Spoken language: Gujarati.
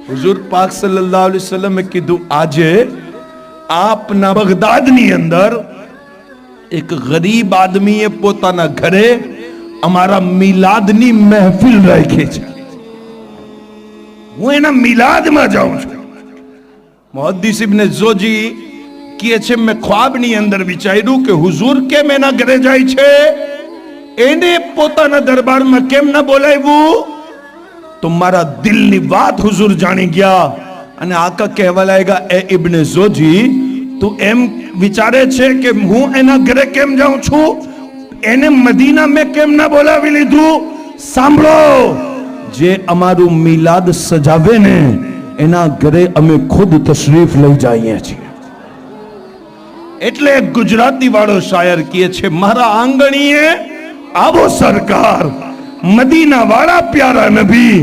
हुजूर पाक सल्लल्लाहु अलैहि वसल्लम कीधु आजे आपना बगदादनी अंदर एक गरीब आदमीए पोताना घरे અમારા મિલાદની મહેફિલ રાખી છે. હું એના મિલાદમાં જાઉં છું. મુહદ્દિસ ઇબ્ન જોજી કહે છે મેં ખ્વાબની અંદર વિચાર્યું કે હુઝુર કેમ એના ઘરે જાય છે, એને પોતાના દરબારમાં કેમ ન બોલાવ્યું. તો મારા દિલની વાત હુઝુર જાણી ગયા અને આકા કહેવા લાગ્યા, એ ઇબ્ન જોજી તું એમ વિચારે છે કે હું એના ઘરે કેમ જાઉં છું, એને મદીના મેં કેમ ના બોલાવી લીધું. સાંભળો, જે અમારું મિલાદ સજાવે ને એના ઘરે અમે ખુદ તશરીફ લઈ જઈએ છીએ. એટલે ગુજરાતી વાળો શાયર કહે છે, મારા આંગણીએ આવો સરકાર, મદીના વાળા પ્યારા નબી,